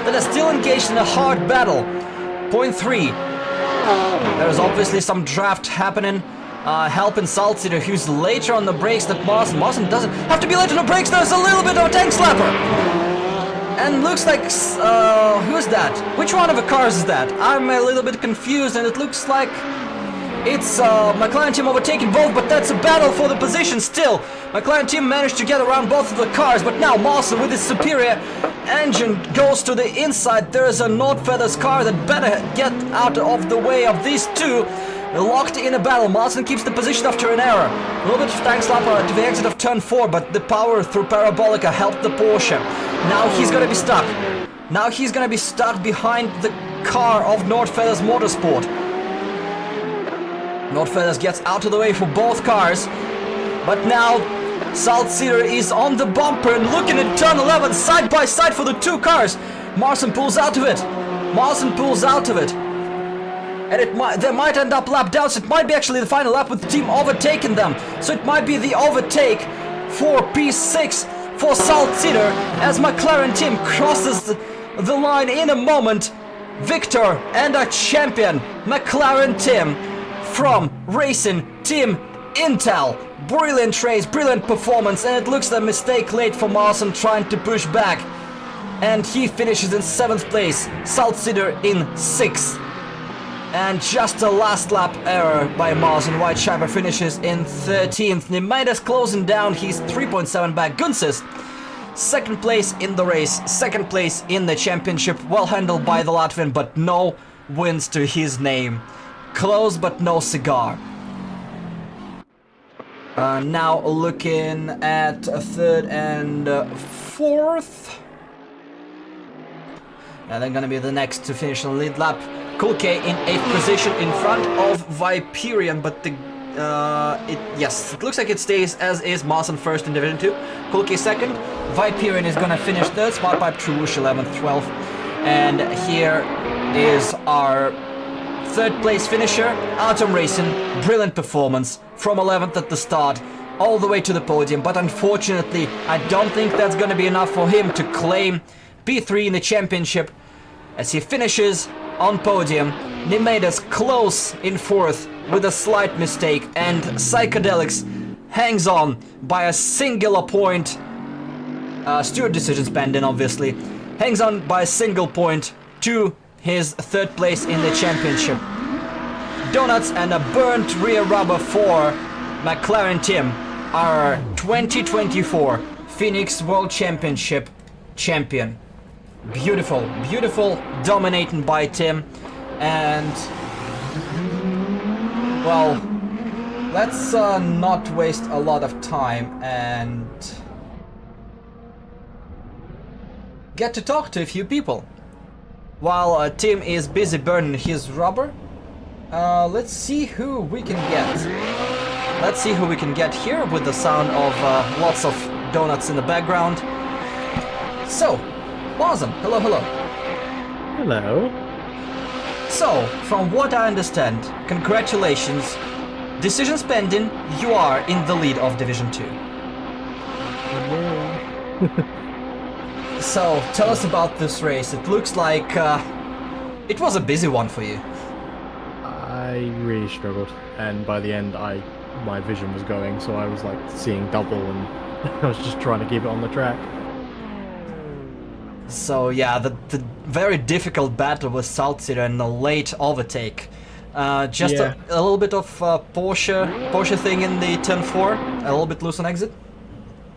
that are still engaged in a hard battle. 0.3. There's obviously some draft happening. Helping Saltzeder, who's later on the brakes than Mawson. Mawson doesn't have to be late on the brakes. There's a little bit of a tank slapper. And looks like, who's that? Which one of the cars is that? I'm a little bit confused, and it looks like it's McLaren team overtaking both, but that's a battle for the position still. McLaren team managed to get around both of the cars, but now Mawson with his superior engine goes to the inside. There is a Nordfelder's car that better get out of the way of these two. Locked in a battle. Mawson keeps the position after an error. A little bit of tank slapper to the exit of turn 4, but the power through Parabolica helped the Porsche. Now he's gonna be stuck. Now he's gonna be stuck behind the car of Nordfelder's Motorsport. Nordfelder's gets out of the way for both cars, but now Saltzeder is on the bumper and looking at turn 11 side by side for the 2 cars. Mawson pulls out of it. Mawson pulls out of it. And they might end up lap downs. It might be actually the final lap with the team overtaking them. So it might be the overtake for P6 for Saltzeder as McLaren team crosses the line in a moment. Victor and a champion, McLaren team from Racing Team Intel. Brilliant race, brilliant performance, and it looks a mistake late for Mawson trying to push back. And he finishes in 7th place, Saltzeder in 6th. And just a last lap error by Mawson. Whitesheimer finishes in 13th. Nemaidas closing down, he's 3.7 back. Gunses, 2nd place in the race, 2nd place in the championship. Well handled by the Latvian, but no wins to his name. Close but no cigar. Now looking at 3rd and 4th. And they're gonna be the next to finish on the lead lap. Kulke in 8th position in front of Viperian, but the yes, it looks like it stays as is. Mawson 1st in Division 2, Kulke 2nd. Viperian is gonna finish 3rd, Smartpipe Truush 11th, 12th. And here is our 3rd place finisher, Atom Racing. Brilliant performance from 11th at the start all the way to the podium, but unfortunately I don't think that's gonna be enough for him to claim P3 in the championship as he finishes on podium. Nemaidas close in 4th with a slight mistake, and Psychedelics hangs on by a singular point. Stewart decisions pending, obviously. Hangs on by a single point to his 3rd place in the championship. Donuts and a burnt rear rubber for McLaren team, our 2024 Phoenix World Championship champion. Beautiful, beautiful dominating by Tim. And well, let's not waste a lot of time and get to talk to a few people while Tim is busy burning his rubber. Let's see who we can get. Let's see who we can get here with the sound of lots of donuts in the background. So, awesome. Hello, hello. Hello. So, from what I understand, congratulations. Decisions pending, you are in the lead of Division 2. So, tell us about this race. It looks like it was a busy one for you. I really struggled, and by the end my vision was going, so I was like seeing double, and I was just trying to keep it on the track. So yeah, the very difficult battle with Saltzeder and the late overtake Just Yeah. a little bit of Porsche thing in the turn 4, a little bit loose on exit.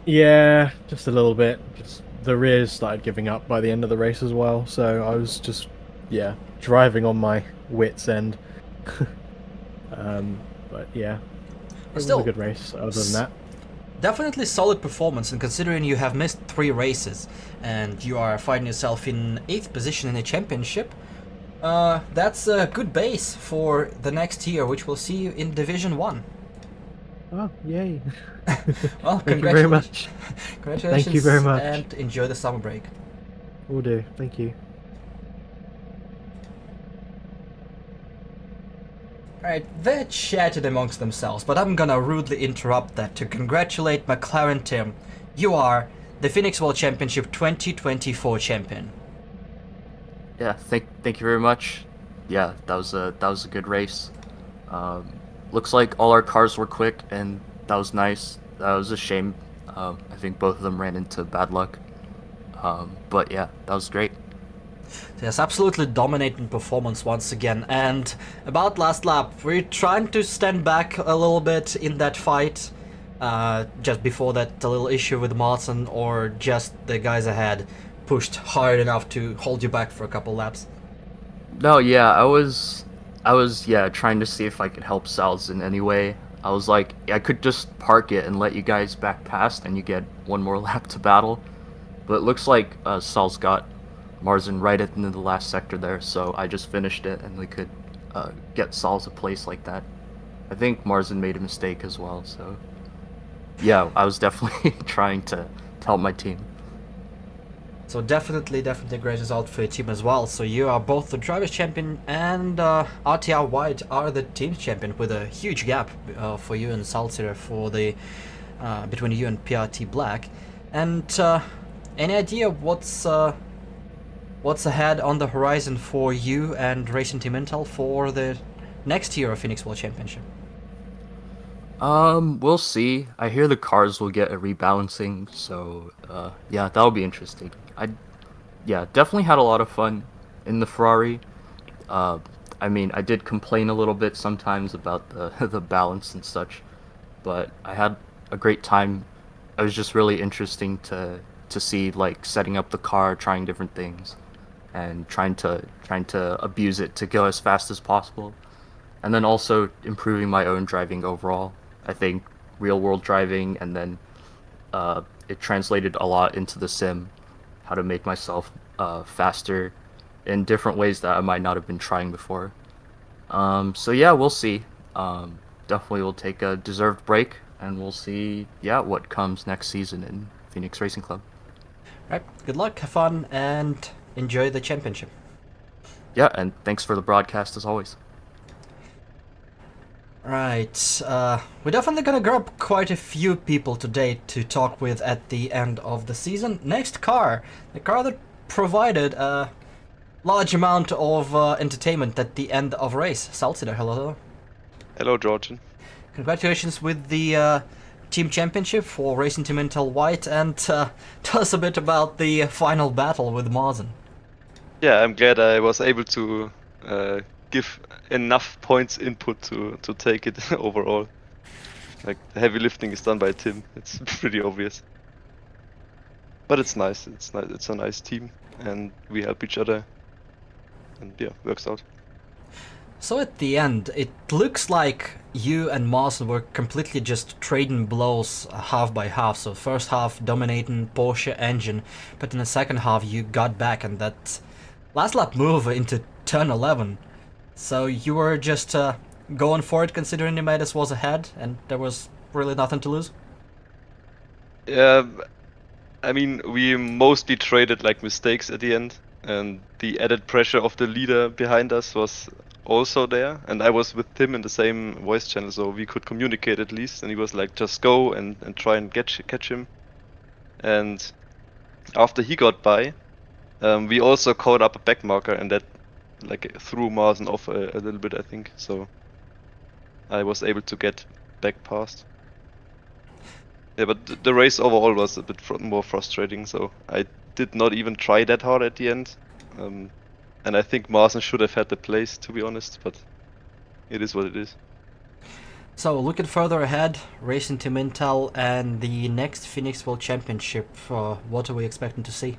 Yeah, just a little bit. Just the rears started giving up by the end of the race as well, so I was just, yeah, driving on my wits end. But yeah, it was Still, a good race. Other than that, definitely solid performance, and considering you have missed 3 races and you are finding yourself in 8th position in the championship, that's a good base for the next year, which we'll see you in Division 1. oh yay! Well, Thank you very much. Congratulations. Thank you very much. And enjoy the summer break. Will do. Thank you. Alright, they chatted amongst themselves, but I'm gonna rudely interrupt that to congratulate McLaren Tim. You are the Phoenix World Championship 2024 champion. Yeah, thank you very much. Yeah, that was a good race. Looks like all our cars were quick, and that was nice. That was a shame. I think both of them ran into bad luck. But yeah, that was great. Yes, absolutely dominating performance once again. And about last lap, we're trying to stand back a little bit in that fight. Just before that, a little issue with Martin, or just the guys ahead pushed hard enough to hold you back for a couple laps. No, yeah, I was trying to see if I could help Sal's in any way. I was like, I could just park it and let you guys back past, and you get one more lap to battle. But it looks like Sal's got Marzin right at the end of the last sector there, so I just finished it, and we could get Sal's a place like that. I think Marzin made a mistake as well, so yeah, I was definitely trying to help my team. So definitely a great result for your team as well. So you are both the drivers champion, and RTR White are the team's champion, with a huge gap for you and Salzir for the between you and PRT Black. And any idea what's ahead on the horizon for you and Racing Team Intel for the next year of Phoenix World Championship? We'll see. I hear the cars will get a rebalancing, so yeah, that'll be interesting. Yeah, definitely had a lot of fun in the Ferrari. I mean, I did complain a little bit sometimes about the balance and such, but I had a great time. It was just really interesting to see, like, setting up the car, trying different things, and trying to abuse it to go as fast as possible, and then also improving my own driving overall. I think real world driving, and then it translated a lot into the sim, how to make myself faster in different ways that I might not have been trying before. So yeah, we'll see. Definitely will take a deserved break, and we'll see, yeah, what comes next season in Phoenix Racing Club. Right, good luck, have fun, and enjoy the championship. Yeah, and thanks for the broadcast as always. Right, we're definitely gonna grab quite a few people today to talk with at the end of the season. Next car, the car that provided a large amount of entertainment at the end of race. Salzida, hello. Hello, Georgian. Congratulations with the team championship for Racing Team Intel White, and tell us a bit about the final battle with Marzen. Yeah, I'm glad I was able to give enough points input to take it overall. Like, the heavy lifting is done by Tim. It's pretty obvious. But it's nice. It's nice. It's a nice team, and we help each other. And yeah, works out. So at the end, it looks like you and Marcel were completely just trading blows half by half. So first half dominating Porsche engine, but in the second half you got back, and that last lap move into turn 11. So you were just going for it, considering you made us was ahead and there was really nothing to lose? Yeah, I mean, we mostly traded like mistakes at the end, and the added pressure of the leader behind us was also there, and I was with Tim in the same voice channel, so we could communicate at least, and he was like, just go and try and catch him. And after he got by, we also caught up a back marker, and that like threw Marzen off a little bit, I think, so I was able to get back past. Yeah, but the race overall was a bit more frustrating, so I did not even try that hard at the end. And I think Marzen should have had the place, to be honest, but it is what it is. So, looking further ahead, Racing Team Intel and the next Phoenix World Championship, what are we expecting to see?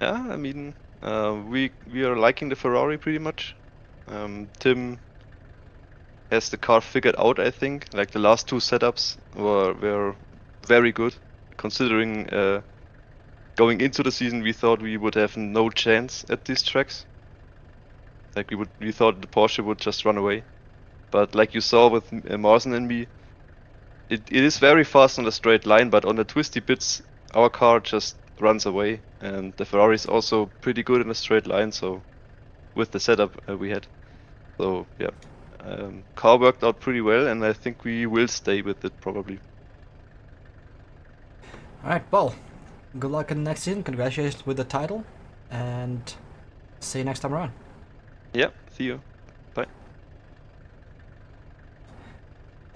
Yeah, I mean, we are liking the Ferrari pretty much. Tim has the car figured out, I think. Like the last two setups were very good, considering going into the season we thought we would have no chance at these tracks. Like we thought the Porsche would just run away. But like you saw with Marsen and me, it is very fast on the straight line, but on the twisty bits, our car just runs away. And the Ferrari is also pretty good in a straight line, so with the setup we had. So yeah, car worked out pretty well, and I think we will stay with it probably. Alright, well, good luck in the next season, congratulations with the title, and see you next time around. Yeah, see you. Bye.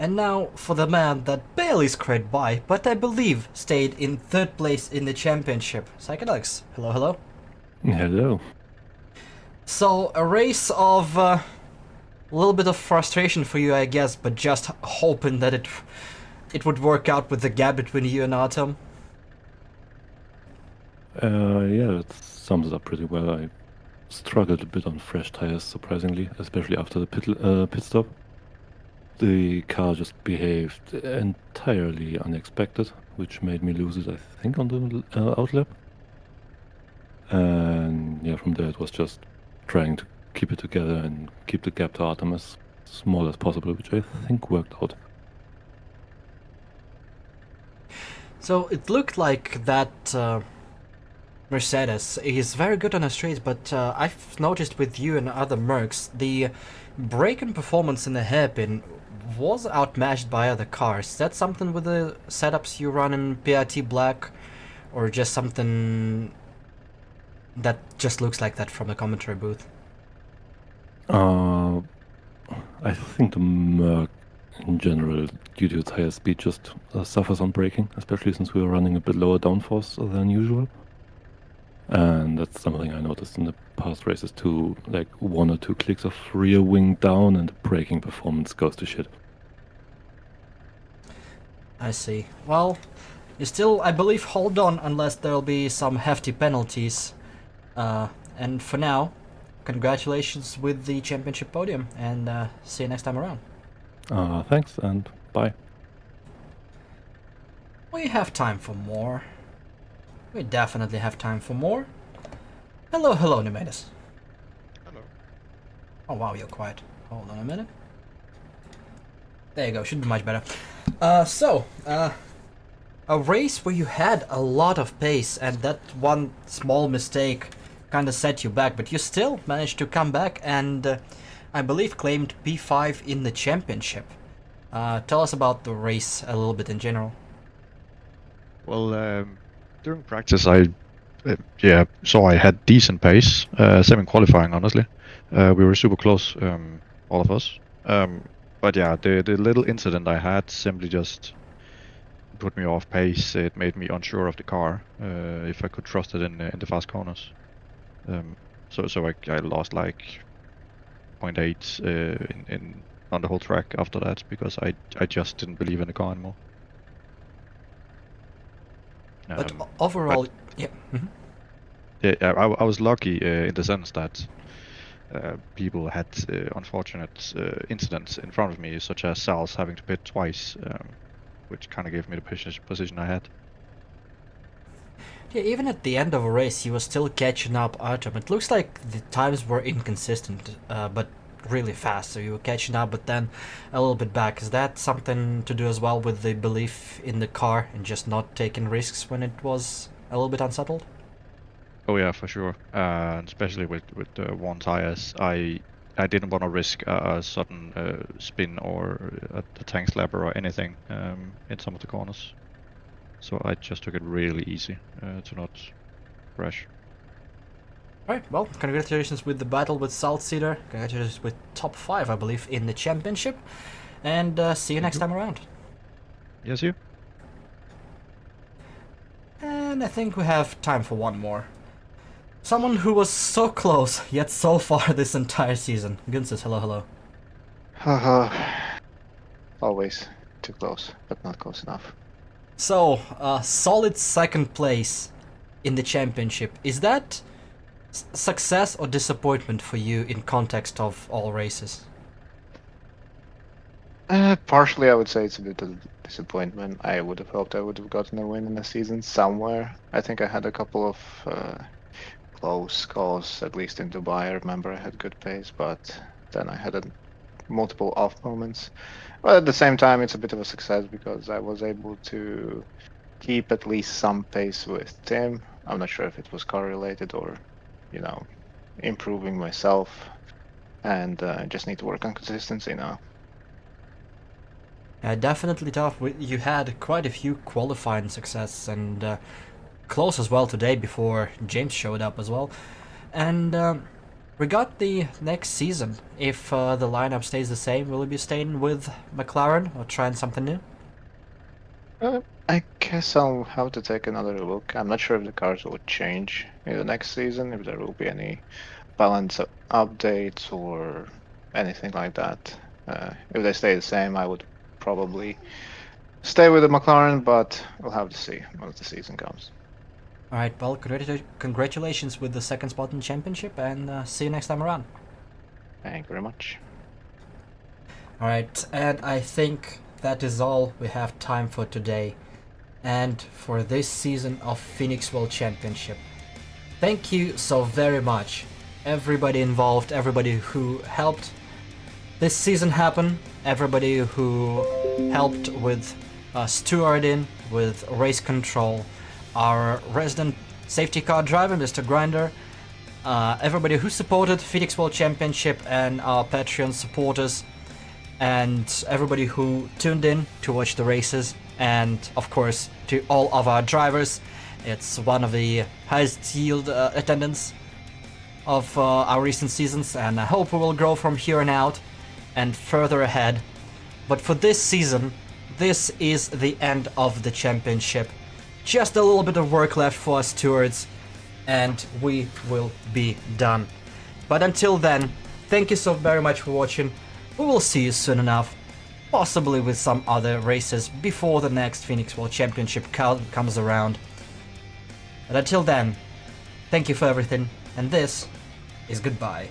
And now for the man that barely scraped by, but I believe stayed in third place in the championship. Psychedelics, hello, hello. Hello. So, a race of a little bit of frustration for you, I guess, but just hoping that it would work out with the gap between you and Artem. Yeah, that sums it up pretty well. I struggled a bit on fresh tires, surprisingly, especially after the pit stop. The car just behaved entirely unexpected, which made me lose it, I think, on the outlap. And yeah, from there it was just trying to keep it together and keep the gap to Artem as small as possible, which I think worked out. So, it looked like that Mercedes is very good on the straights, but I've noticed with you and other Mercs, the brake-in performance in the hairpin was outmatched by other cars. Is that something with the setups you run in PRT Black, or just something that just looks like that from the commentary booth? I think the Merc in general, due to tire speed, just suffers on braking, especially since we were running a bit lower downforce than usual. And that's something I noticed in the past races too, like 1 or 2 clicks of rear wing down and the braking performance goes to shit. I see. Well, you still, I believe, hold on unless there'll be some hefty penalties. And for now, congratulations with the championship podium, and see you next time around. Thanks, and bye. We have time for more. We definitely have time for more. Hello, hello, Numedes. Hello. Oh wow, you're quiet. Hold on a minute. There you go, should be much better. A race where you had a lot of pace and that one small mistake kind of set you back, but you still managed to come back and I believe claimed P5 in the championship. Tell us about the race a little bit in general. Well, during practice, I saw I had decent pace. Same in qualifying, honestly. We were super close, all of us. But yeah, the little incident I had simply just put me off pace. It made me unsure of the car, if I could trust it in the fast corners. So I lost like 0.8 in on the whole track after that because I just didn't believe in the car anymore. But overall, yeah. Mm-hmm. Yeah, I was lucky in the sense that people had unfortunate incidents in front of me, such as Sal's having to pit twice, which kind of gave me the position I had. Yeah, even at the end of a race, he was still catching up Artem. It looks like the times were inconsistent, but really fast. So you were catching up, but then a little bit back. Is that something to do as well with the belief in the car and just not taking risks when it was a little bit unsettled? Oh yeah, for sure. Especially with the one tires, I didn't want to risk a sudden spin or a tank slapper or anything in some of the corners. So I just took it really easy to not crash. Alright, well, congratulations with the battle with Salt Cedar. Congratulations with top 5, I believe, in the championship. And see you next time around. Yes, you. And I think we have time for one more. Someone who was so close, yet so far this entire season. Gunsis, hello, hello. Always too close, but not close enough. So, solid second place in the championship. Is that success or disappointment for you in context of all races? Partially, I would say it's a bit of disappointment. I would have hoped I would have gotten a win in the season somewhere. I think I had a couple of close calls, at least in Dubai. I remember I had good pace, but then I had multiple off moments. But at the same time, it's a bit of a success because I was able to keep at least some pace with Tim. I'm not sure if it was car related or, you know, improving myself, and I just need to work on consistency now. Definitely tough. You had quite a few qualifying successes and close as well today before James showed up as well. And regarding the next season, if the lineup stays the same, will you be staying with McLaren or trying something new? I guess I'll have to take another look. I'm not sure if the cars will change in the next season, if there will be any balance updates or anything like that. If they stay the same, I would probably stay with the McLaren, but we'll have to see once the season comes. Alright, well, congratulations with the second spot in the championship, and see you next time around. Thank you very much. Alright, and I think that is all we have time for today and for this season of Phoenix World Championship. Thank you so very much, everybody involved, everybody who helped this season happen, everybody who helped with stewarding, with race control, our resident safety car driver, Mr. Grinder, everybody who supported Phoenix World Championship and our Patreon supporters, and everybody who tuned in to watch the races, and of course to all of our drivers. It's one of the highest yield attendance of our recent seasons, and I hope we will grow from here on out and further ahead. But for this season, this is the end of the championship. Just a little bit of work left for us stewards, and we will be done. But until then, thank you so very much for watching. We will see you soon enough, possibly with some other races before the next Phoenix World Championship comes around. But until then, thank you for everything, and this is goodbye.